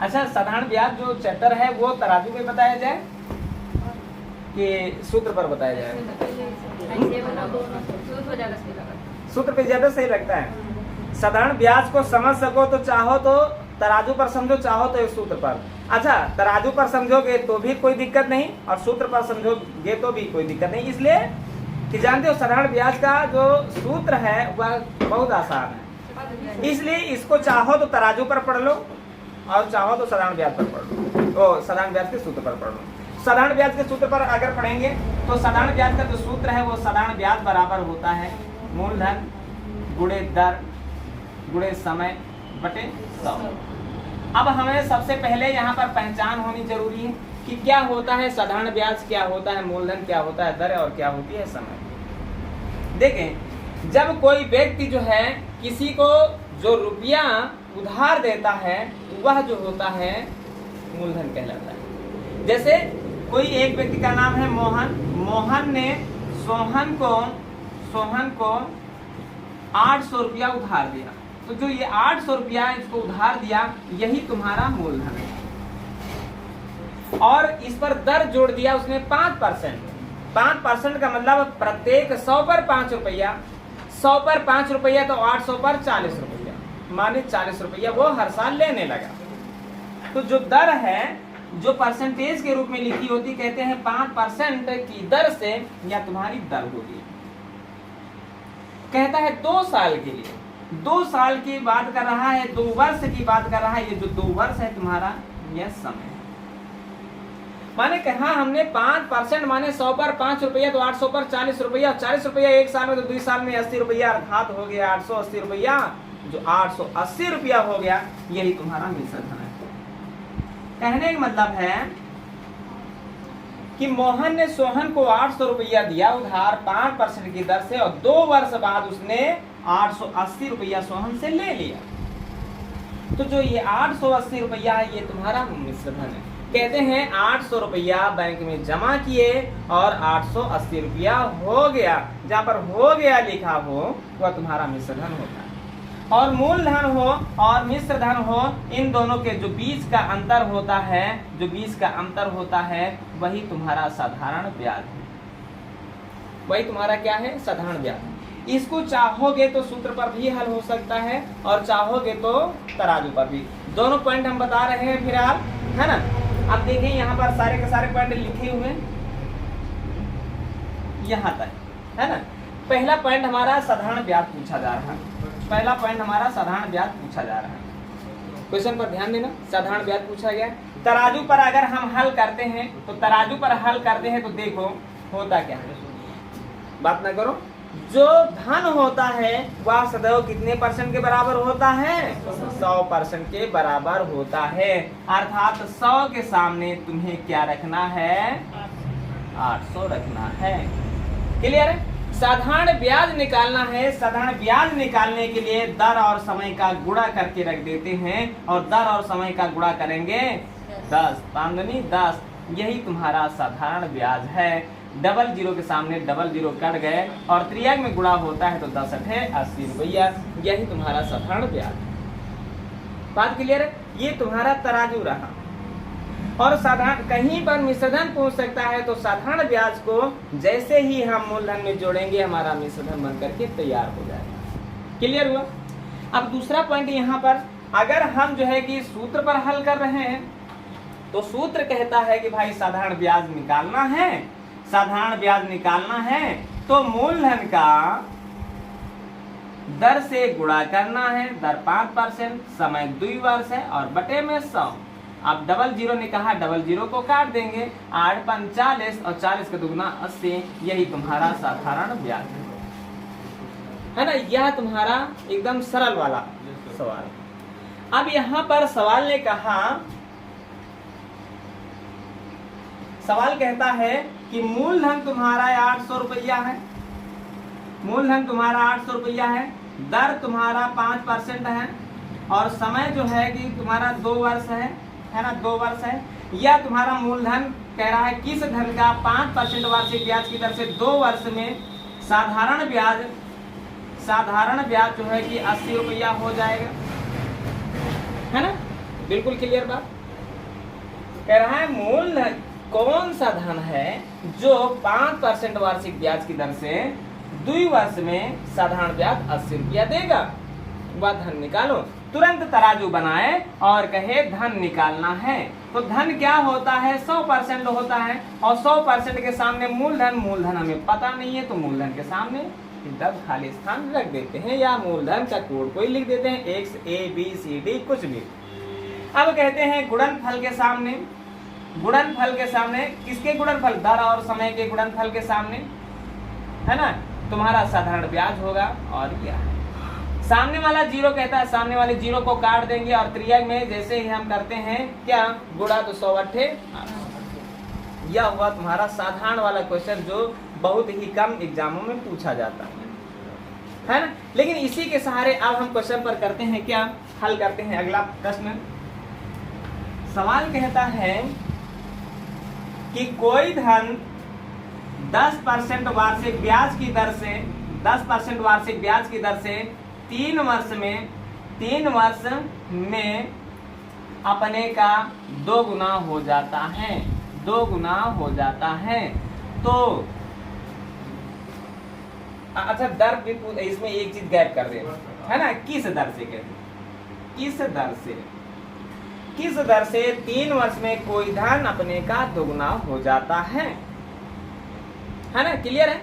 अच्छा, साधारण ब्याज जो चैप्टर है वो तराजू में बताया जाए कि सूत्र पर बताया जाए? सूत्र पे ज्यादा सही लगता है। साधारण ब्याज को समझ सको तो चाहो तो तराजू पर समझो, चाहो तो इस सूत्र पर। अच्छा, तराजू पर समझोगे तो भी कोई दिक्कत नहीं और सूत्र पर समझोगे तो भी कोई दिक्कत नहीं, इसलिए कि जानते हो साधारण ब्याज का जो सूत्र है वह बहुत आसान है। इसलिए इसको चाहो तो तराजू पर पढ़ लो और चाहो तो साधारण ब्याज पर पढ़ लो, तो साधारण ब्याज के सूत्र पर पढ़ लो। साधारण ब्याज के सूत्र पर अगर पढ़ेंगे तो साधारण ब्याज का जो सूत्र है वो साधारण ब्याज बराबर होता है मूलधन गुणे दर गुणे समय बटे 100। अब हमें सबसे पहले यहाँ पर पहचान होनी जरूरी है कि क्या होता है साधारण ब्याज, क्या होता है मूलधन, क्या होता है दर और क्या होती है समय। देखें, जब कोई व्यक्ति जो है किसी को जो रुपया उधार देता है वह जो होता है मूलधन कहलाता है। जैसे कोई एक व्यक्ति का नाम है मोहन, मोहन ने सोहन को 800 रुपया उधार दिया, तो जो ये 800 रुपया इसको उधार दिया यही तुम्हारा मूलधन है। और इस पर दर जोड़ दिया उसने 5%। 5% का मतलब प्रत्येक 100 पर 5 रुपया, 100 पर 5 रुपया तो 800 पर 40 रुपया, माने 40 रुपया वो हर साल लेने लगा। तो जो दर है जो परसेंटेज के रूप में लिखी होती, कहते हैं 5% की दर से या तुम्हारी दर होगी। कहता है 2 साल के लिए, 2 साल की बात कर रहा है, 2 वर्ष की बात कर रहा है। ये जो 2 वर्ष है तुम्हारा यह समय है। माने कहा हमने 5% माने 100 पर 5 रुपया तो 800 पर 40 रुपया, 40 रुपया 1 साल में तो 2 साल में 80 रुपया, अर्थात हो गया 880 रुपया। जो 880 रुपया हो गया यही तुम्हारा मिश्रधन है। कहने का मतलब है कि मोहन ने सोहन को 800 रुपया दिया उधार 5% की दर से और 2 वर्ष बाद उसने 880 रुपया सोहन से ले लिया। तो जो ये 880 रुपया है ये तुम्हारा मिश्रधन है। कहते हैं 800 रुपया बैंक में जमा किए और 880 रुपया हो गया, जहाँ पर हो गया लिखा हो वह तुम्हारा मिश्रधन होता है। और मूलधन हो और मिश्रधन हो, इन दोनों के जो बीच का अंतर होता है, जो बीच का अंतर होता है वही तुम्हारा साधारण ब्याज है। वही तुम्हारा क्या है? साधारण ब्याज। इसको चाहोगे तो सूत्र पर भी हल हो सकता है और चाहोगे तो तराजू पर भी। दोनों पॉइंट हम बता रहे हैं फिलहाल, है ना। अब देखें यहाँ पर सारे के सारे पॉइंट लिखे हुए यहाँ तक, है ना। पहला पॉइंट हमारा साधारण ब्याज पूछा जा रहा है। पहला पॉइंट हमारा साधारण ब्याज पूछा जा रहा है। क्वेश्चन पर ध्यान देना, साधारण ब्याज पूछा गया। तराजू पर अगर हम हल करते हैं तो तराजू पर हल करते हैं तो देखो होता क्या है, बात ना करो। जो धन होता है वह सदैव कितने % के बराबर होता है? 100% के बराबर होता है। अर्थात 100 के सामने तुम्हें क्या रखना है? 800 रखना है। क्लियर है? साधारण ब्याज निकालना है। साधारण ब्याज निकालने के लिए दर और समय का गुणा करके रख देते हैं और दर और समय का गुणा करेंगे 10, 10, यही तुम्हारा साधारण ब्याज है। डबल जीरो के सामने डबल जीरो कट गए और त्रियाग में गुणा होता है तो 10 है 80 रुपया, यही तुम्हारा साधारण ब्याज। बात क्लियर है? ये तुम्हारा तराजू रहा। और साधारण कहीं पर मिश्रधन पूछ सकता है तो साधारण ब्याज को जैसे ही हम मूलधन में जोड़ेंगे हमारा मिश्रधन बन करके तैयार हो जाएगा। क्लियर हुआ? अब दूसरा पॉइंट यहाँ पर अगर हम जो है कि सूत्र पर हल कर रहे हैं तो सूत्र कहता है कि भाई साधारण ब्याज निकालना है, साधारण ब्याज निकालना है तो मूलधन का दर से गुणा करना है। दर 5%, समय 2 वर्ष है और बटे में 100। अब डबल जीरो ने कहा डबल जीरो को काट देंगे, 8 × 40 और 40 का दुगुना 80, यही तुम्हारा साधारण ब्याज है ना। यह तुम्हारा एकदम सरल वाला सवाल। अब यहाँ पर सवाल ने कहा, सवाल कहता है कि मूलधन तुम्हारा 800 रुपया है, मूलधन तुम्हारा 800 रुपया है, दर तुम्हारा 5% है और समय जो है कि तुम्हारा 2 वर्ष है ना, 2 वर्ष है। या तुम्हारा मूलधन कह रहा है किस धन का 5% वार्षिक ब्याज की दर से 2 वर्ष में साधारण ब्याज जो है कि 80 रुपया हो जाएगा, है ना। बिल्कुल क्लियर बात। कह रहा है मूलधन कौन सा धन है जो 5% वार्षिक ब्याज की दर से 2 वर्ष में साधारण ब्याज 80 रुपया देगा, वह धन निकालो। तुरंत तराजू बनाए और कहे धन निकालना है। तो धन क्या होता है? 100% होता है, और 100% के सामने मूलधन हमें पता नहीं है, तो मूलधन के सामने तब खाली स्थान रख देते हैं, या मूलधन का कोड कोई लिख देते हैं, X A B C D कुछ भी। अब कहते हैं गुणनफल के सामने, गुणनफल के सामने किसके गुणनफल? दर और समय के गुणनफल के सामने, है ना, तुम्हारा साधारण ब्याज होगा। और क्या है? सामने वाला 0 कहता है, सामने वाले 0 को काट देंगे, और त्रियक में जैसे ही हम करते हैं क्या, गुणा तो 100 अट्ठे। यह हुआ तुम्हारा साधारण वाला क्वेश्चन जो बहुत ही कम एग्जामों में पूछा जाता है ना। लेकिन इसी के सहारे अब हम क्वेश्चन पर करते हैं क्या, हल करते हैं अगला प्रश्न। सवाल कहता है कि कोई धन 10% वार्षिक ब्याज की दर से 10% वार्षिक ब्याज की दर से 3 वर्ष में अपने का 2 गुना हो जाता है, 2 गुना हो जाता है। तो अच्छा, दर भी इसमें एक चीज गैप कर रहे है ना, किस दर से कहते, किस दर से 3 वर्ष में कोई धन अपने का 2 गुना हो जाता है ना, क्लियर है?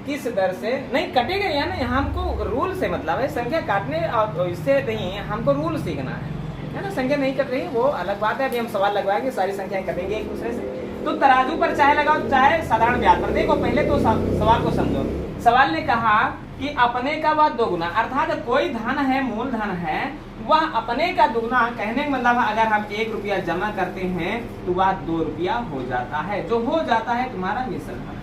किस दर से नहीं कटेगा, या ना हमको रूल से मतलब है, संख्या काटने और इससे नहीं, हमको रूल सीखना है ना। संख्या नहीं कट रही वो अलग बात है, अभी हम सवाल लगवाएंगे, सारी संख्याएं कटेंगे एक दूसरे से। तो तराजू पर चाहे लगाओ चाहे साधारण ब्याज पर। देखो पहले तो सवाल को समझो। सवाल ने कहा कि अपने का वह 2 गुना, अर्थात कोई धन है, मूलधन है, वह अपने का 2 गुना, कहने का मतलब अगर हम 1 रुपया जमा करते हैं तो वह 2 रुपया हो जाता है, जो हो जाता है तुम्हारा मिश्र धन।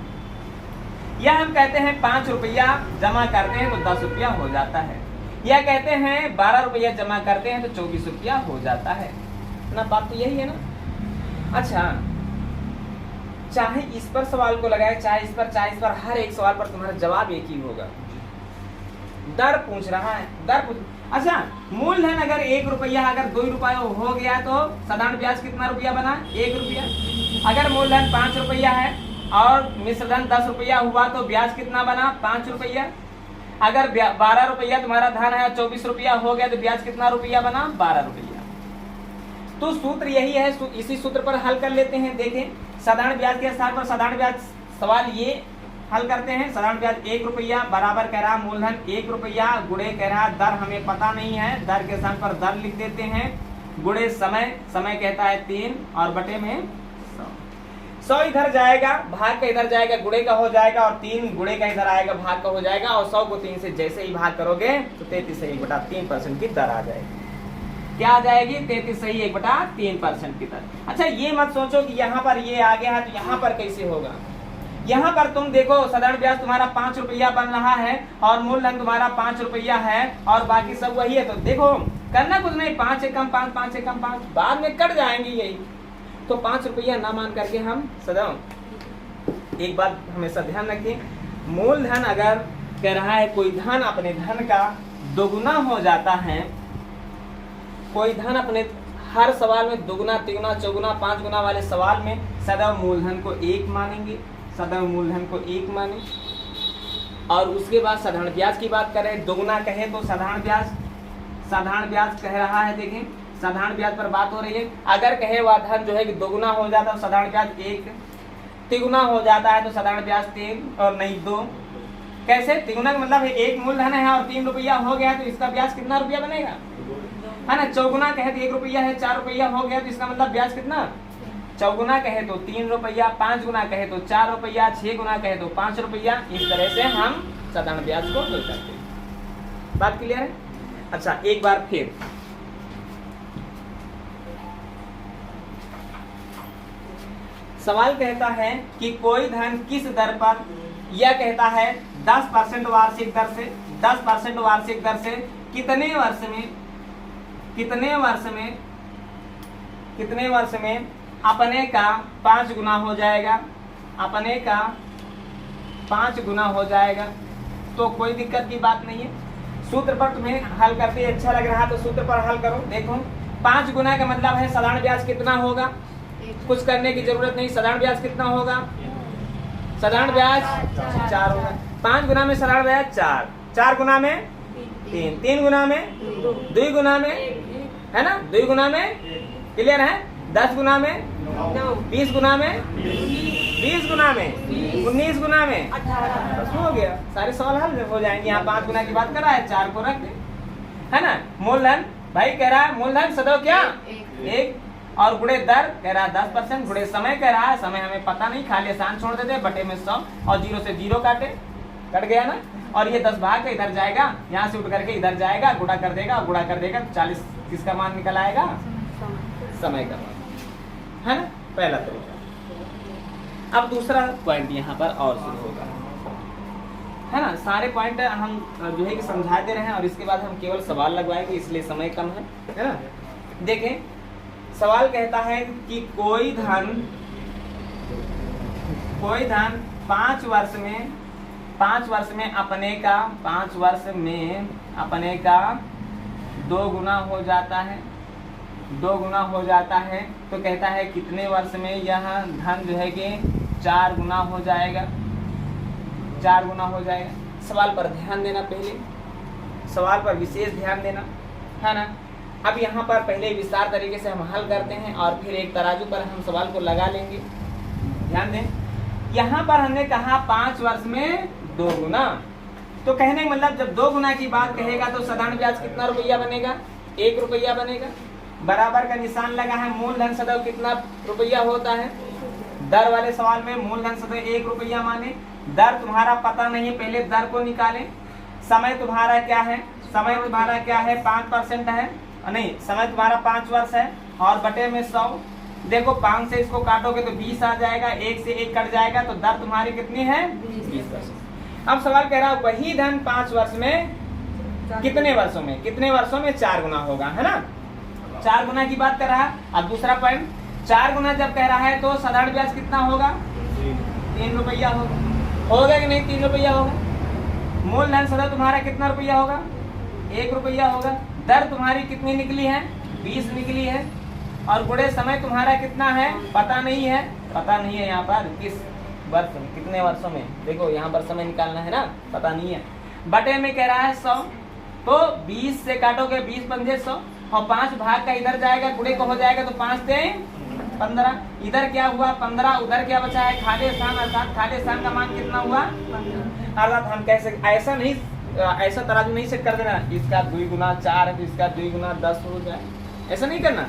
या हम कहते हैं 5 रुपया जमा करते हैं तो 10 रुपया हो जाता है, या कहते हैं 12 रुपया जमा करते हैं तो 24 रुपया हो जाता है ना। बात तो यही है ना। अच्छा, चाहे इस पर सवाल को लगाए, चाहे इस पर, हर एक सवाल पर तुम्हारा जवाब एक ही होगा। दर पूछ रहा है, दर पूछ। अच्छा, मूलधन अगर 1 रुपया, अगर 2 रुपया हो गया तो साधारण ब्याज कितना रुपया बना? 1 रुपया। अगर मूलधन 5 रुपया है और मिश्रधन 10 रुपया हुआ तो ब्याज कितना बना? 5 रुपया। अगर 12 रुपया तुम्हारा धन है, 24 रुपया हो गया तो ब्याज कितना रुपया बना? 12 रुपया। तो सूत्र यही है, इसी सूत्र पर हल कर लेते हैं। देखें, साधारण ब्याज के स्थान पर साधारण ब्याज, सवाल ये हल करते हैं। साधारण ब्याज 1 रुपया बराबर कह रहा मूलधन 1 रुपया, गुणे कह रहा दर हमें पता नहीं है, दर के स्थान पर दर लिख देते हैं, गुणे समय, समय कहता है 3 और बटे में 100 इधर जाएगा, भाग का इधर जाएगा, गुणे का हो जाएगा, और 3 गुणे का इधर आएगा, भाग का हो जाएगा, और 100 को 3 से जैसे ही भाग करोगे तो 33 से 1/3% की दर आ जाएगी। क्या आ जाएगी? 33 सही 1/3% की दर। अच्छा, ये मत सोचो कि यहाँ पर ये आ गया है तो यहाँ पर कैसे होगा। यहाँ पर तुम देखो, साधारण ब्याज तुम्हारा 5 रुपया बन रहा है और मूलधन तुम्हारा 5 रुपया है और बाकी सब वही है। तो देखो, करना कुछ नहीं, 5 से कम 5, 5 से कम 5, बाद में कट जाएंगे यही। तो 5 रुपया ना मान करके हम सदा एक बात हमेशा ध्यान रखें, मूलधन अगर कह रहा है कोई धन अपने धन का 2 गुना हो जाता है, कोई धन अपने हर सवाल में 2 गुना, 3 गुना, 4 गुना, 5 गुना वाले सवाल में सदैव मूलधन को 1 मानेंगे, सदैव मूलधन को 1 माने। और उसके बाद साधारण ब्याज की बात करें, 2 गुना कहे तो साधारण ब्याज कह रहा है, देखें साधारण ब्याज पर बात हो रही है। अगर कहे वह धन जो है कि 2 गुना हो जाता है तो साधारण ब्याज 1, 3 गुना हो जाता है तो साधारण ब्याज 3 और नहीं 2। कैसे? 3 गुना का मतलब है 1 मूलधन है और 3 रुपया हो गया तो इसका ब्याज कितना रुपया बनेगा, है ना। 4 गुना कहे तो 1 रुपया है, 4 रुपया हो गया तो इसका मतलब ब्याज कितना? 4 गुना कहे तो 3 रुपया, 5 गुना कहे तो 4 रुपया, 6 गुना कहे तो 5 रुपया। इस तरह से हम साधारण ब्याज को हल करते हैं। बात क्लियर है? अच्छा, एक बार फिर सवाल कहता है कि कोई धन किस दर पर, यह कहता है 10% वार्षिक दर से, 10% वार्षिक दर से कितने वर्ष में अपने का 5 गुना हो जाएगा, अपने का 5 गुना हो जाएगा। तो कोई दिक्कत की बात नहीं है। सूत्र पर तुम्हें हल करते अच्छा लग रहा है तो सूत्र पर हल करो। देखो 5 गुना का मतलब है साधारण ब्याज कितना होगा, कुछ करने की जरूरत नहीं। साधारण ब्याज कितना होगा, साधारण ब्याज 4 होगा। 5 गुना में साधारण ब्याज 4, 4 गुना में 3, 3 गुना में 2 गुना में, है ना, 2 गुना में, क्लियर है, 10 गुना में 20 गुना में 20 गुना में 19 गुना में, बस हो गया, सारे सवाल हल हो जाएंगे। यहाँ 5 गुना की बात कर रहा है, 4 को रख दे, है ना। मूलधन भाई कह रहा है मूलधन सदैव क्या 1, और गुणे दर कह रहा है 10%, गुणे समय कह रहा है, समय हमें पता नहीं, खाली आसान छोड़ देते, बटे में 100 और 0 से 0 काटे, कट गया ना। और ये 10 भाग का इधर जाएगा, यहाँ से उठ करके इधर जाएगा, गुणा कर देगा, गुणा कर देगा, 40 किसका मान निकल आएगा, समय का मान, है ना, पहला तरीका। अब दूसरा पॉइंट यहाँ पर और शुरू होगा, है ना। सारे पॉइंट हम जो है कि समझाते रहे और इसके बाद हम केवल सवाल लगवाएंगे, इसलिए समय कम है ना। देखें, सवाल कहता है कि कोई धन 5 वर्ष में 5 वर्ष में अपने का 5 वर्ष में अपने का 2 गुना हो जाता है, 2 गुना हो जाता है, तो कहता है कितने वर्ष में यह धन जो है कि 4 गुना हो जाएगा, 4 गुना हो जाएगा। सवाल पर ध्यान देना, पहले सवाल पर विशेष ध्यान देना, है ना। अब यहाँ पर पहले विस्तार तरीके से हम हल करते हैं और फिर एक तराजू पर हम सवाल को लगा लेंगे। ध्यान दें, यहाँ पर हमने कहा 5 वर्ष में 2 गुना, तो कहने का मतलब जब 2 गुना की बात कहेगा तो साधारण ब्याज कितना रुपया बनेगा, 1 रुपया बनेगा। बराबर का निशान लगा है, मूलधन सदैव कितना रुपया होता है, दर वाले सवाल में मूलधन सदैव 1 रुपया माने। दर तुम्हारा पता नहीं है, पहले दर को निकालें। समय तुम्हारा क्या है, समय तुम्हारा क्या है, 5% है, नहीं, समय तुम्हारा 5 वर्ष है और बटे में 100। देखो 5 से इसको काटोगे तो 20 आ जाएगा, 1 से 1 कट जाएगा, तो दर तुम्हारी कितनी है, 20%। अब सवाल कह रहा है वही धन 5 वर्ष में कितने वर्षों में, कितने वर्षों में 4 गुना होगा, है ना। 4 गुना की बात कर रहा है। अब दूसरा पॉइंट, 4 गुना जब कह रहा है तो साधारण ब्याज कितना होगा, 3 रुपया होगा कि नहीं, 3 रुपया होगा। मूलधन सदैव तुम्हारा कितना रुपया होगा, 1 रुपया होगा। दर तुम्हारी कितनी निकली है, 20 निकली है, और गुणे समय तुम्हारा कितना है, पता नहीं है, पता नहीं है यहाँ पर किस वर्ष में, कितने वर्षों में, देखो यहाँ पर समय निकालना है ना, पता नहीं है। बटे में कह रहा है 100, तो 20 से काटोगे 20 पंजे 100, और 5 भाग का इधर जाएगा, गुणे को हो जाएगा, तो 5 से 15, इधर क्या हुआ 15, उधर क्या बचा है खाली स्थान, अर्थात खाली स्थान का मान कितना हुआ 15। अर्थात हम कैसे ऐसा नहीं, ऐसा तराजू नहीं सेट कर देना, इसका 2 गुना 4 है तो इसका 2 गुना 10 हो जाए, ऐसा नहीं करना।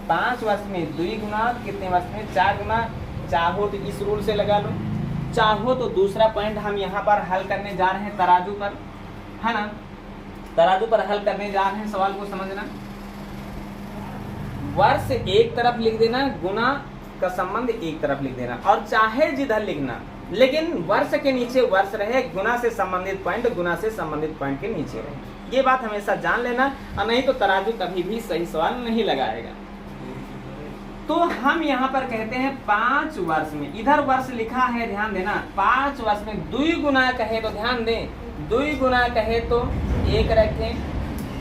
5 वर्ष में 2 गुना, कितने वर्ष में 4 गुना, चाहो तो इस रूल से लगा लो, चाहो तो दूसरा पॉइंट हम यहाँ पर हल करने जा रहे हैं तराजू पर, है ना। तराजू पर हल करने जा रहे हैं, सवाल को समझना। वर्ष एक तरफ लिख देना, गुना का संबंध एक तरफ लिख देना, और चाहे जिधर लिखना, लेकिन वर्ष के नीचे वर्ष रहे, गुना से संबंधित पॉइंट गुना से संबंधित पॉइंट के नीचे रहे। ये बात हमेशा जान लेना, और नहीं तो तराजू कभी भी सही सवाल नहीं लगाएगा। तो हम यहाँ पर कहते हैं 5 वर्ष में, इधर वर्ष लिखा है, ध्यान देना, 5 वर्ष में 2 गुना कहे तो ध्यान दें, 2 गुना कहे तो 1 रखें,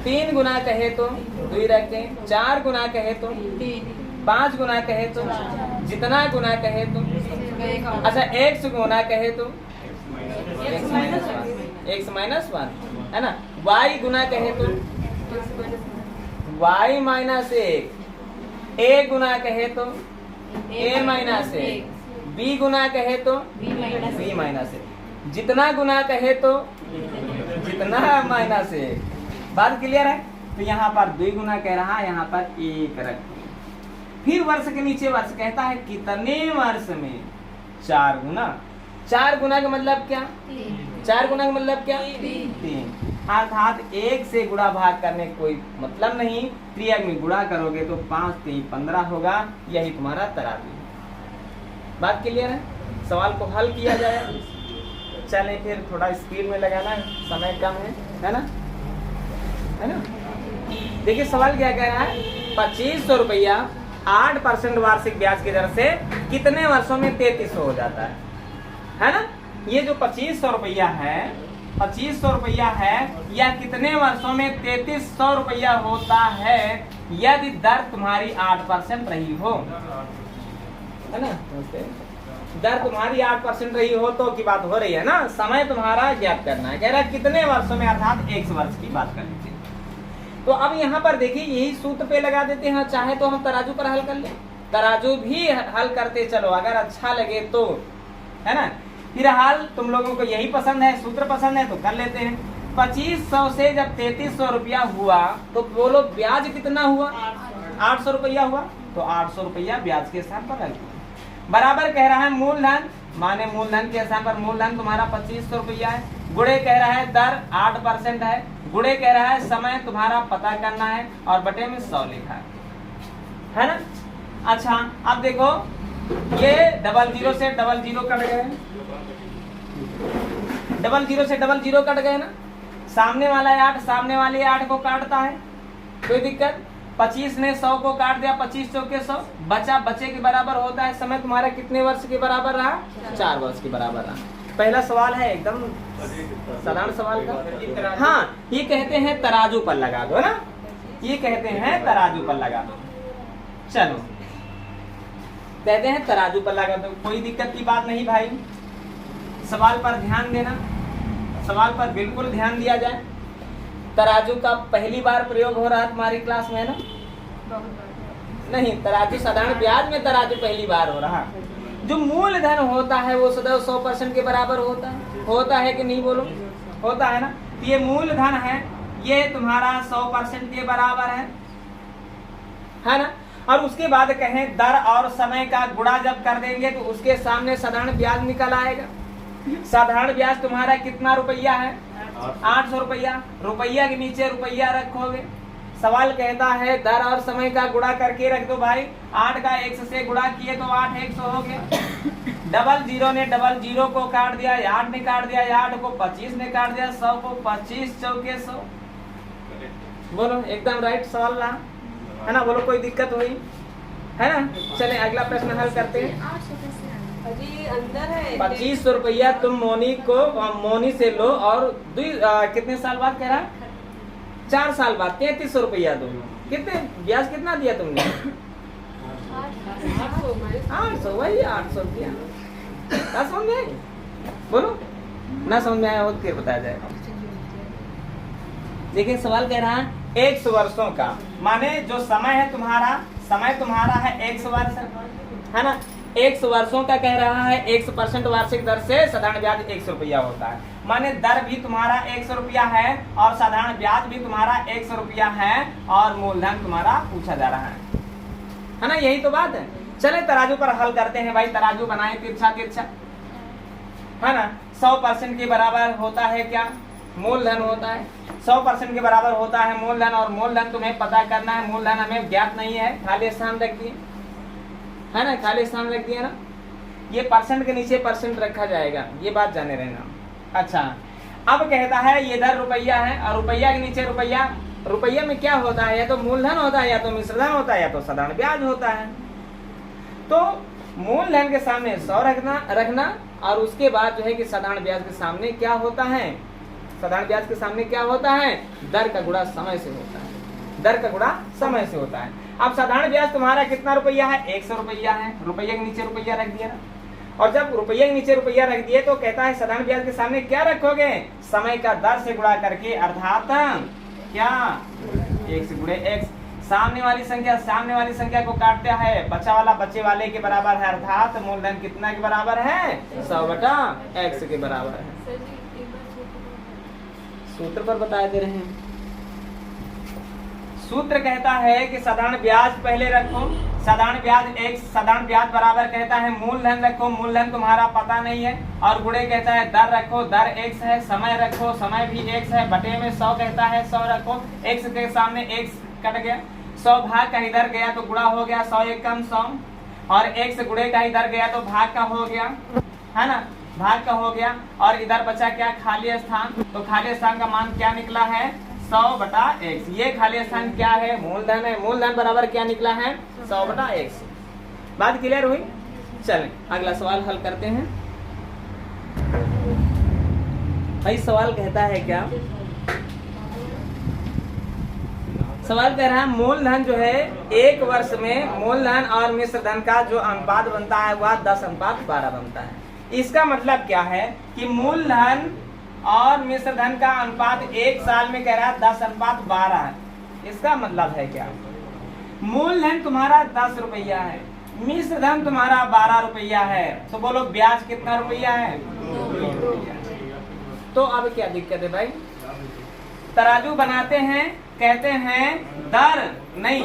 3 गुना कहे तो 2 रखें, 4 गुना कहे तो 5 गुना कहे तो जितना गुना कहे तो, अच्छा 1 गुना कहे तो x-1, है ना। y गुना कहे तो y-1, a गुना कहे तो a-1, b गुना कहे तो b-1, जितना गुना कहे तो जितना -1। बात क्लियर है। तो यहाँ पर 2 गुना कह रहा है, यहाँ पर 1 रखिए। फिर वर्ष के नीचे वर्ष कहता है कितने वर्ष में 4 गुना। 4 गुना का मतलब क्या, 4 गुना का मतलब क्या, 3। अर्थात 1 से गुणा भाग करने कोई मतलब नहीं, त्रियक में गुणा करोगे तो 5 3 15 होगा। यही तुम्हारा तराजू है। बात क्लियर है। सवाल को हल किया जाए। चले फिर थोड़ा स्पीड में लगाना, समय कम है ना, है ना। देखिए सवाल क्या कह रहा है, 2500 रुपया 8% वार्षिक ब्याज की दर से कितने वर्षों में 3300 हो जाता है ना। ये जो 2500 रुपया है 2500 रुपया है, यह कितने वर्षों में 3300 रुपया होता है यदि दर तुम्हारी 8% रही हो, है ना। दर तुम्हारी 8% रही हो तो की बात हो रही है ना। समय तुम्हारा ज्ञात करना है, कह रहा है कितने वर्षों में, अर्थात 1 वर्ष की बात कर लीजिए। तो अब यहाँ पर देखिए यही सूत्र पे लगा देते हैं, चाहे तो हम तराजू पर हल कर लें, तराजू भी हल करते चलो अगर अच्छा लगे तो, है ना। फिलहाल तुम लोगों को यही पसंद है, सूत्र पसंद है तो कर लेते हैं। 2500 से जब 3300 रुपया हुआ तो बोलो ब्याज कितना हुआ, 800 रुपया हुआ, तो 800 रुपया ब्याज के स्थान पर रख बराबर कह रहा है मूलधन, माने मूलधन के स्थान पर मूलधन तुम्हारा 2500 रुपया है, गुणे कह रहा है दर 8% है, गुणे कह रहा है समय तुम्हारा पता करना है और बटे में 100 लिखा है ना। अच्छा अब देखो ये 00 से 00 कट गए, 00 से 00 कट गए ना, सामने वाला 8 सामने वाले 8 को काटता है, कोई दिक्कत। 25 ने 100 को काट दिया, 25 चौके 100 बचा, बचे के बराबर होता है। समय तुम्हारा कितने वर्ष के बराबर रहा, 4 वर्ष के बराबर रहा। पहला सवाल है एकदम साधारण सवाल का, हाँ ये कहते हैं तराजू पर लगा दो ना, ये कहते हैं तराजू पर लगा दो। चलो कहते हैं तराजू पर लगा दो, कोई दिक्कत की बात नहीं भाई। सवाल पर ध्यान देना, सवाल पर बिल्कुल ध्यान दिया जाए। तराजू का पहली बार प्रयोग हो रहा है तुम्हारी क्लास में ना, नहीं तराजू साधारण ब्याज में तराजू पहली बार हो रहा। जो मूलधन होता है वो सदैव 100% के बराबर होता है कि नहीं बोलो, होता है ना। तो ये मूलधन है, ये तुम्हारा 100% के बराबर है ना। और उसके बाद कहें दर और समय का गुणा जब कर देंगे तो उसके सामने साधारण ब्याज निकल आएगा। साधारण ब्याज तुम्हारा कितना रुपया है, 800 रुपया, रुपया के नीचे रुपया रखोगे। सवाल कहता है दर और समय का गुणा करके रख दो भाई, 8 का 100 से गुणा किए तो 8 100 हो गया। 00 ने 00 को काट दिया, 8 ने काट दिया 8 को, 25 ने काट दिया 100 को, 25 चौके 100। बोलो एकदम राइट सवाल रहा है ना, बोलो कोई दिक्कत हुई है ना। चले अगला प्रश्न हल करते हैं। अंदर है 2500 रुपया तुम मोनी से लो और कितने साल बाद कह रहा, 4 साल बाद 3300 रुपया दो। कितने ब्याज कितना दिया तुमने, 800, वही 800 दिया। क्या समझ में आई, बोलो ना समझ में आया हो तो फिर बताया जाएगा। देखिए सवाल कह रहा है 100 वर्षों का, माने जो समय है तुम्हारा, समय तुम्हारा है 100 वर्ष है ना। 100 वर्षों का कह रहा है, 100% वार्षिक दर से साधारण ब्याज 100 रुपया होता है, माने दर भी तुम्हारा 100 रुपया है और साधारण ब्याज भी तुम्हारा 100 रुपया है और मूलधन तुम्हारा पूछा जा रहा है ना। यही तो बात है। चले तराजू पर हल करते हैं भाई, तराजू बनाए तिरछा तिरछा है ना। 100% के बराबर होता है क्या, मूलधन होता है। 100% के बराबर होता है मूलधन, और मूलधन तुम्हें पता करना है। मूलधन हमें ज्ञात नहीं है, खाली स्थान रख दिए है ना, खाली स्थान रख दिया ना। ये परसेंट के नीचे परसेंट रखा जाएगा, ये बात जाने रहना। अच्छा अब कहता है ये दर रुपया है और रुपया के नीचे रुपया, रुपया में क्या होता है, या तो मूलधन होता है, या तो मिश्रधन होता है, या तो साधारण ब्याज होता है। तो मूलधन के सामने 100 रखना और उसके बाद जो है कि साधारण ब्याज के सामने क्या होता है, साधारण ब्याज के सामने क्या होता है, दर का गुणा समय से होता है, दर का गुणा समय से होता है। अब साधारण ब्याज तुम्हारा कितना रुपया है, 100 रुपया है, रुपये के नीचे रुपया रख दिया ना। और जब रुपये के नीचे रुपया रख दिए तो कहता है साधारण ब्याज के सामने क्या रखोगे, समय का दर से गुणा करके, अर्थात क्या 1 से गुणे x। सामने वाली संख्या को काटता है, बचा वाला बचे वाले के बराबर है, अर्थात मूलधन कितना के बराबर है, 100/x के बराबर है। सूत्र पर बता दे रहे हैं। सूत्र कहता है कि साधारण ब्याज पहले रखो, साधारण ब्याज बराबर कहता है मूलधन रखो, मूलधन तुम्हारा पता नहीं है, और गुणे कहता है दर रखो, दर x है, समय रखो, समय भी x है, बटे में 100 कहता है 100 रखो, x के सामने x कट गया, 100 भाग का इधर गया तो गुणा हो गया, 100 एक कम 100, और x गुणे का इधर गया तो भाग का हो गया है ना, भाग का हो गया। और इधर बचा क्या, खाली स्थान, तो खाली स्थान का मान क्या निकला है, 100/x। ये खाली स्थान क्या है, मूलधन है, मूलधन बराबर क्या निकला है, 100/x। बात क्लियर हुई। चलें अगला सवाल हल करते हैं। भाई सवाल कहता है क्या, सवाल कह रहा है मूलधन जो है एक वर्ष में मूलधन और मिश्र धन का जो अनुपात बनता है वह 10:12 बनता है। इसका मतलब क्या है कि मूलधन और मिश्र धन का अनुपात एक साल में कह रहा है 10:12 है। इसका मतलब है क्या, मूलधन तुम्हारा 10 रुपया है, मिश्र धन तुम्हारा 12 रुपया है, तो बोलो ब्याज कितना रुपया है, 2 रुपया। तो अब क्या दिक्कत है भाई, तराजू बनाते हैं, कहते हैं दर नहीं,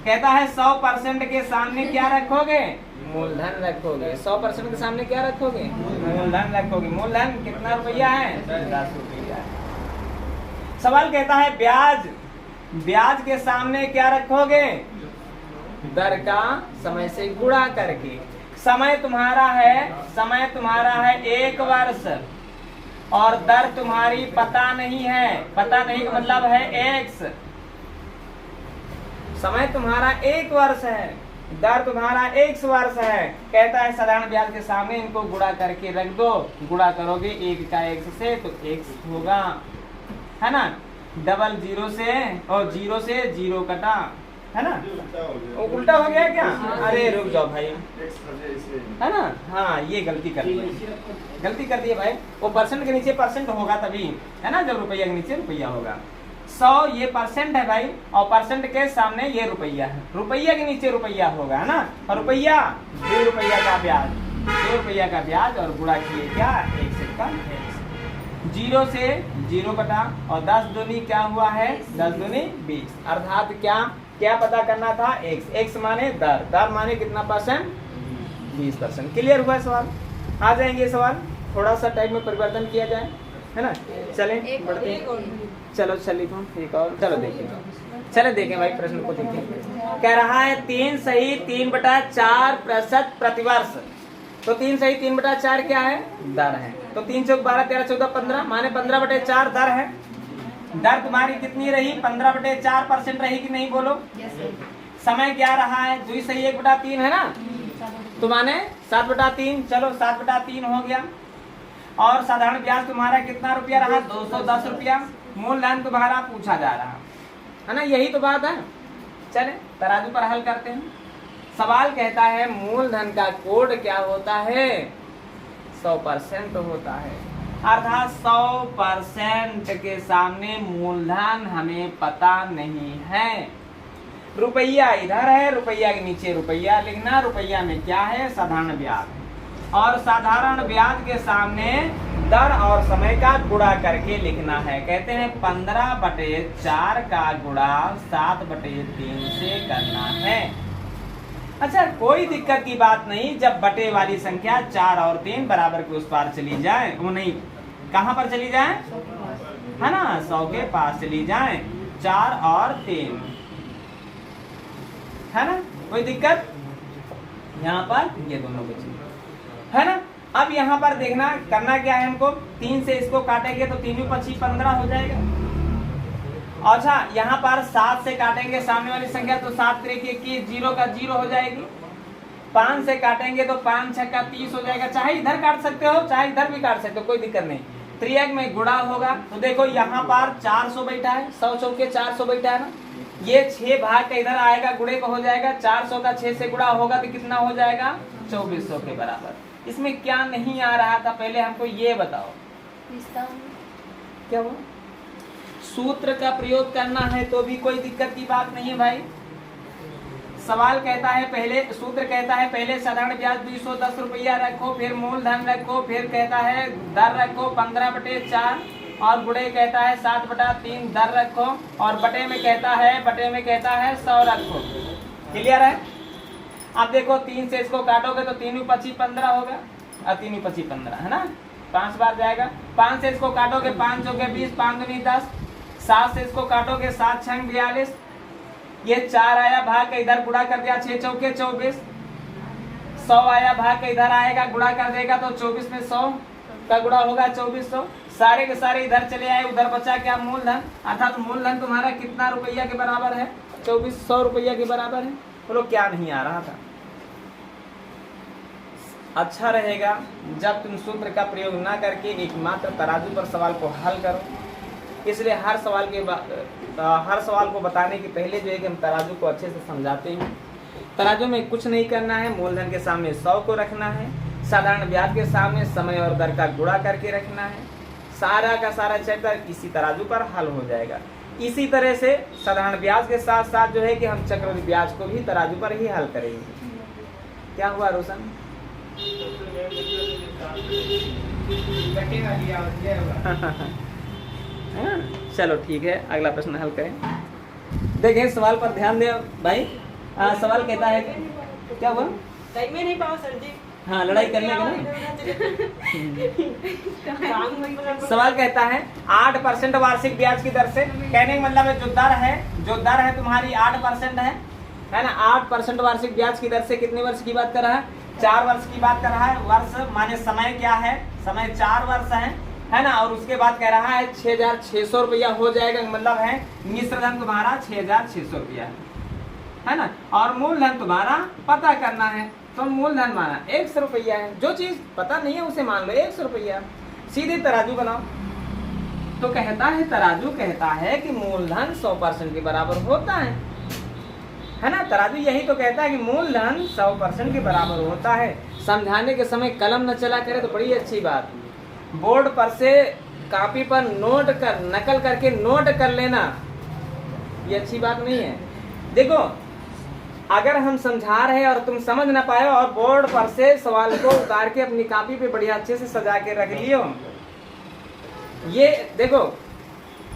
कहता है 100% के सामने क्या रखोगे, मूलधन रखोगे। 100% के सामने क्या रखोगे, मूलधन रखोगे। मूलधन कितना रुपया है, 10 रुपया है। सवाल कहता है ब्याज, ब्याज के सामने क्या रखोगे, दर का समय से गुणा करके। समय तुम्हारा है 1 वर्ष और दर तुम्हारी पता नहीं है, पता नहीं का मतलब है x। समय तुम्हारा 1 वर्ष है, दर तुम्हारा x वर्ष है। कहता है साधारण ब्याज के सामने इनको गुणा करके रख दो, गुणा करोगे 1 का x से तो x होगा, है ना, डबल 0 से और 0 से 0 कटा, है ना, वो उल्टा हो गया क्या, अरे रुक जाओ भाई, है ना, हाँ ये गलती कर दी भाई। वो परसेंट के नीचे परसेंट होगा तभी, है ना, जब रुपया के नीचे रुपया होगा। 100 ये परसेंट है भाई, और परसेंट के सामने ये रुपया है, रुपया के नीचे रुपया होगा, है ना, और रुपया 2 रुपया का ब्याज, 2 रुपया का ब्याज और गुणा किए क्या 1 से कम 0 से 0 कटा और 10 दूनी क्या हुआ है, 10 दूनी 20, अर्थात क्या पता करना था, x माने दर माने कितना परसेंट, 20%। क्लियर हुआ सवाल, आ जाएंगे सवाल, थोड़ा सा टाइम में परिवर्तन किया जाए, है ना। चलें बढ़ते हैं, चलो एक और, चलो देखें भाई प्रश्न को देखें। कह रहा है 3 सही 3/4% प्रतिवर्ष, तो 3 सही 3/4 क्या है, दर है, तो 3 चौक 12 13 14 15 माने 15/4 दर है। दर तुम्हारी कितनी रही, 15/4% रही कि नहीं, बोलो। समय क्या रहा है, 2 सही 1/3 है ना, तो माने 7/3, चलो 7/3 हो गया। और साधारण ब्याज तुम्हारा कितना रुपया रहा, 210 रुपया। मूलधन तुम्हारा पूछा जा रहा है ना, यही तो बात है। चले तराजू पर हल करते हैं। सवाल कहता है मूलधन का कोड क्या होता है, 100% होता है, अर्थात 100% के सामने मूलधन हमें पता नहीं है। रुपया इधर है, रुपया के नीचे रुपया लिखना, रुपया में क्या है, साधारण ब्याज, और साधारण ब्याज के सामने दर और समय का गुणा करके लिखना है। कहते हैं 15/4 का गुणा 7/3 से करना है। अच्छा, कोई दिक्कत की बात नहीं, जब बटे वाली संख्या 4 और 3 बराबर के उस पार चली जाए, वो नहीं, कहाँ पर चली जाए, है ना, 100 के पास चली जाए, 4 और 3, है ना, कोई दिक्कत, यहाँ पर ये दोनों बचे, है ना। अब यहाँ पर देखना करना क्या है हमको, 3 से इसको काटेंगे तो 3 × 15 हो जाएगा। अच्छा, यहाँ पर 7 से काटेंगे सामने वाली संख्या तो 7 3 की 0 का 0 हो जाएगी। 5 से काटेंगे तो 5 6 का 30 हो जाएगा। चाहे इधर काट सकते हो, चाहे इधर भी काट सकते हो, कोई दिक्कत नहीं। त्रियक में गुणा होगा तो देखो यहाँ पर 400 बैठा है, 100 चौके 400 बैठा है ना, ये 6 भाग का इधर आएगा, गुणे का हो जाएगा, 400 का 6 से गुणा होगा तो कितना हो जाएगा, 2400 के बराबर। इसमें क्या नहीं आ रहा था, पहले हमको ये बताओ, क्या हुआ, सूत्र का प्रयोग करना है तो भी कोई दिक्कत की बात नहीं है भाई। सवाल कहता है पहले, सूत्र कहता है पहले साधारण ब्याज 210 रुपया रखो, फिर मूलधन रखो, फिर कहता है दर रखो 15/4 और गुणे कहता है 7/3 दर रखो, और बटे में कहता है 100 रखो। क्लियर है। अब देखो 3 से इसको काटोगे तो 3 × 25 15 होगा, और 3 × 25 15 है ना, 5 बार जाएगा। 5 से इसको काटोगे 5 चौके 20, 5 दूनी 10। 7 से इसको काटोगे 7 6 42, ये 4 आया भाग का इधर गुणा कर दिया, 6 चौके 24। 100 आया भाग का इधर आएगा, गुणा कर देगा तो 24 में 100 का गुणा होगा 2400। सारे के सारे इधर चले आए, उधर बचा क्या, मूलधन, अर्थात मूलधन तुम्हारा कितना रुपया के बराबर है, 2400 रुपया के बराबर है। बोलो क्या नहीं आ रहा था, अच्छा रहेगा जब तुम सूत्र का प्रयोग ना करके एकमात्र तराजू पर सवाल को हल करो। इसलिए हर सवाल को बताने के पहले जो है कि हम तराजू को अच्छे से समझाते हैं। तराजू में कुछ नहीं करना है, मूलधन के सामने 100 को रखना है, साधारण ब्याज के सामने समय और दर का गुणा करके रखना है। सारा का सारा चैप्टर इसी तराजू पर हल हो जाएगा। इसी तरह से साधारण ब्याज के साथ साथ जो है कि हम चक्रवृद्धि ब्याज को भी तराजू पर ही हल करेंगे। क्या हुआ रोशन? चलो ठीक है, अगला प्रश्न हल करें। देखें सवाल पर ध्यान दें भाई। सवाल कहता है कि क्या हुआ? में नहीं पाओ सर जी। हाँ, लड़ाई करने का ना। सवाल कहता है 8% वार्षिक ब्याज की दर से, कहने का मतलब है जो दर है तुम्हारी 8% है ना। 8% वार्षिक ब्याज की दर से कितने वर्ष की बात कर रहा है? 4 वर्ष की बात कर रहा है। वर्ष माने समय क्या है? समय 4 वर्ष है ना। और उसके बाद कह रहा है 6,600 रुपया हो जाएगा, मतलब है मिश्र धन तुम्हारा 6,600 रुपया है ना। और मूलधन तुम्हारा पता करना है, तो मूलधन माना 100 रुपया है। जो चीज पता नहीं है उसे मान लो 100 रुपया। सीधे तराजू बनाओ। तो कहता है तराजू कहता है कि मूलधन 100% के बराबर होता है ना। तराजू यही तो कहता है कि मूलधन 100% के बराबर होता है। समझाने के समय कलम न चला करे तो बड़ी अच्छी बात। बोर्ड पर से कॉपी पर नकल करके नोट कर लेना, ये अच्छी बात नहीं है। देखो, अगर हम समझा रहे हैं और तुम समझ ना पाए और बोर्ड पर से सवाल को उतार के अपनी कॉपी पे बढ़िया अच्छे से सजा के रख लियो, ये देखो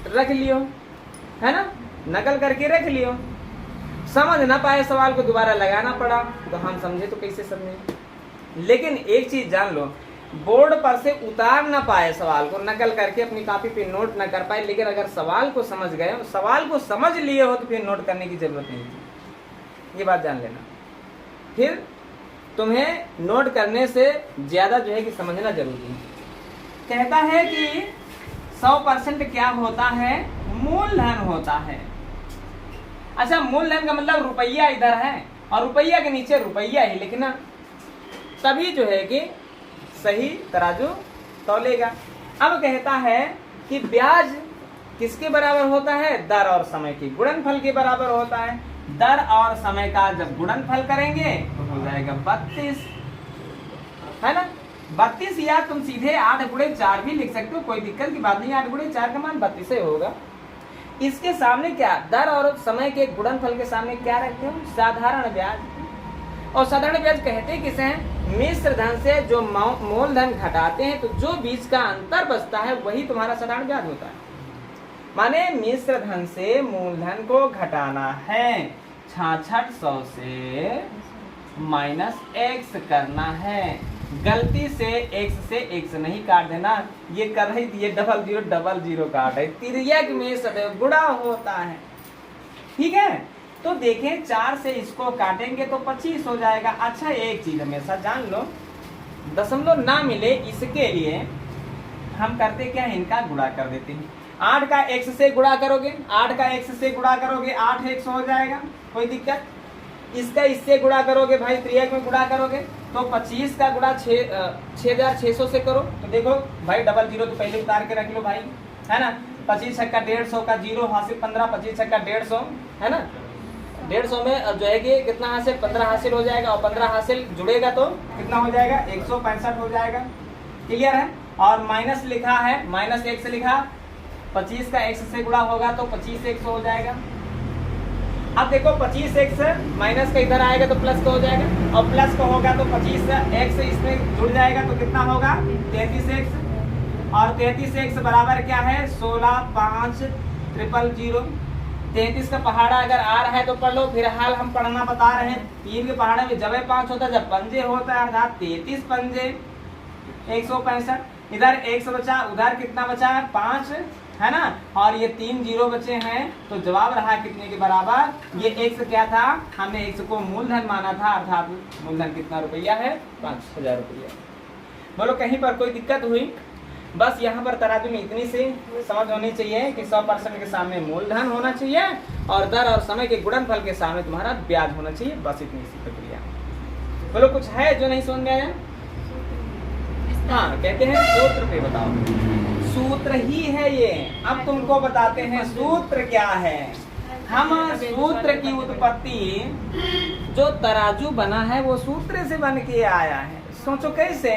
रख लियो है ना, नकल करके रख लियो। समझ ना पाए सवाल को दोबारा लगाना पड़ा तो हम समझे तो कैसे समझे। लेकिन एक चीज जान लो, बोर्ड पर से उतार ना पाए सवाल को, नकल करके अपनी कॉपी पे नोट ना कर पाए, लेकिन अगर सवाल को समझ गए, सवाल को समझ लिए हो तो फिर नोट करने की जरूरत नहीं है। ये बात जान लेना। फिर तुम्हें नोट करने से ज्यादा जो है कि समझना जरूरी है। कहता है कि 100% क्या होता है? मूलधन होता है। अच्छा, मूलधन का मतलब रुपया इधर है और रुपया के नीचे रुपया ही लिखना, तभी जो है कि सही तराजू तौलेगा। अब कहता है कि ब्याज किसके बराबर होता है? दर और समय के गुणनफल के बराबर होता है। दर और समय का जब गुणनफल करेंगे तो हो जाएगा 32, है ना। 32 या तुम सीधे 8×4 भी लिख सकते हो, कोई दिक्कत की बात नहीं। 8×4 का मान 32 ही होगा। इसके सामने क्या? दर और समय के गुणनफल के सामने क्या रखते हो? साधारण ब्याज। और साधारण ब्याज कहते किसे हैं? मिश्र धन से जो मूलधन घटाते हैं तो जो बीच का अंतर बचता है वही तुम्हारा साधारण ब्याज होता है। माने मिश्र धन से मूलधन को घटाना है, 6600 से -x करना है। गलती से x नहीं काट देना, ये कर रही थी, ये 0000 काट है। तिर्यक में सदैव गुणा होता है, ठीक है। तो देखें 4 से इसको काटेंगे तो 25 हो जाएगा। अच्छा, एक चीज हमेशा जान लो, दशमलव ना मिले इसके लिए हम करते क्या, इनका गुणा कर देते हैं। 8 का x से गुणा करोगे, 8 का x से गुणा करोगे 8x हो जाएगा, कोई दिक्कत। इसका इससे गुणा करोगे भाई, त्रियक में गुणा करोगे तो 25 का गुणा 6600 से करो तो देखो भाई 00 तो पहले उतार के रख लो भाई, है ना। 25 छक्का 150 का 0 हासिल 15, 25 छक्का 150, है ना। 150 में जो है कि कितना हासिल? 15 हासिल हो जाएगा। और 15 हासिल जुड़ेगा तो कितना हो जाएगा? 165 हो जाएगा। क्लियर है। और माइनस लिखा है, -x लिखा, 25 का x से गुणा होगा तो 25x हो जाएगा। अब देखो 25x माइनस का इधर आएगा तो प्लस का हो जाएगा, और प्लस का होगा तो 25x इसमें जुड़ जाएगा तो कितना होगा? 33x। और 33x बराबर क्या है? 16 5 000। 33 का पहाड़ा अगर आ रहा है तो पढ़ लो, फिलहाल हम पढ़ना बता रहे हैं। 3 के पहाड़े में जब 5 होता है, जब पंजे होता है, अर्थात 33 पंजे 165। इधर x बचा, उधर कितना बचा है? 5, है ना। और ये 3 0 बचे हैं तो जवाब रहा कितने के बराबर? ये x क्या था? हमने x को मूलधन माना था, अर्थात मूलधन कितना रुपया है? 5000 रुपया। बोलो कहीं पर कोई दिक्कत हुई? बस यहाँ पर तराजू में इतनी सी समझ होनी चाहिए कि 100% के सामने मूलधन होना चाहिए और दर और समय के गुणनफल के सामने तुम्हारा ब्याज होना चाहिए। बस इतनी सी प्रक्रिया। बोलो कुछ है जो नहीं समझ में आया? हाँ कहते हैं सूत्र पे बताओ, सूत्र ही है ये। अब तुमको बताते हैं सूत्र क्या है। हम सूत्र की उत्पत्ति, जो तराजू बना है वो सूत्र से बन के आया है। सोचो कैसे।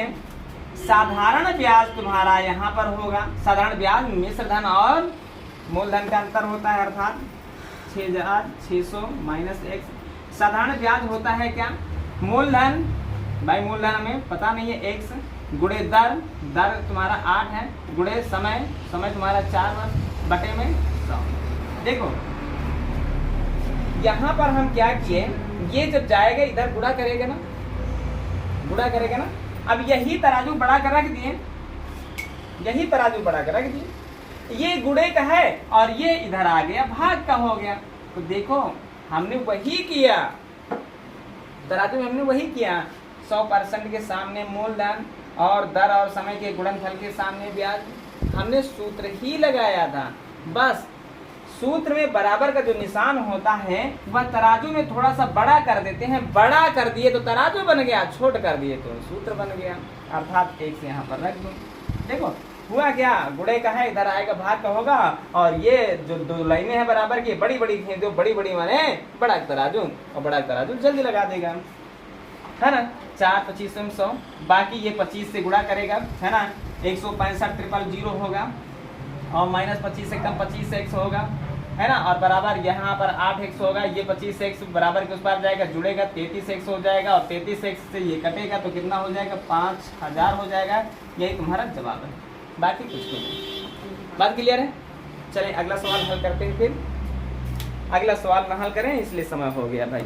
साधारण ब्याज तुम्हारा यहाँ पर होगा। साधारण ब्याज मिश्र धन और मूलधन का अंतर होता है, अर्थात 6600 माइनस x। साधारण ब्याज होता है क्या, मूलधन, भाई मूलधन हमें पता नहीं है, x गुणे दर, दर तुम्हारा 8 है, गुणे समय, समय तुम्हारा 4 वर्ष, बटे में 100। देखो यहाँ पर हम क्या किए, ये जब जाएगा इधर गुणा करेगा ना, गुणा करेगा ना। अब यही तराजू बढ़ा कर रख दिए, यही तराजू बढ़ा कर रख दिए, ये गुणे का है और ये इधर आ गया, भाग का हो गया। तो देखो हमने वही किया, तराजू में हमने वही किया। 100% के सामने मूलधन और दर और समय के गुणनफल के सामने ब्याज, हमने सूत्र ही लगाया था। बस सूत्र में बराबर का जो निशान होता है वह तराजू में थोड़ा सा बड़ा कर देते हैं। बड़ा कर दिए तो तराजू बन गया, छोट कर दिए तो सूत्र बन गया, अर्थात x यहाँ पर रख दो। देखो हुआ क्या, गुणे का है, इधर आएगा भाग का होगा, और ये जो दो लाइनें हैं बराबर की, बड़ी बड़ी खींच दो, बड़ी बड़ी माने बड़ा तराजू, और बड़ा तराजू जल्दी लगा देगा, है ना। 4 25 100, बाकी ये 25 से गुणा करेगा, है ना। 165 000 होगा, और माइनस 25 से कम 25 x होगा, है ना। और बराबर यहाँ पर 8x होगा, ये 25x बराबर के उस पार जाएगा, जुड़ेगा 33x हो जाएगा, और 33x से ये कटेगा तो कितना हो जाएगा, 5000 हो जाएगा। यही तुम्हारा जवाब है, बाकी कुछ नहीं। बात क्लियर है। चलें अगला सवाल हल करते हैं। फिर अगला सवाल ना हल करें इसलिए समय हो गया भाई।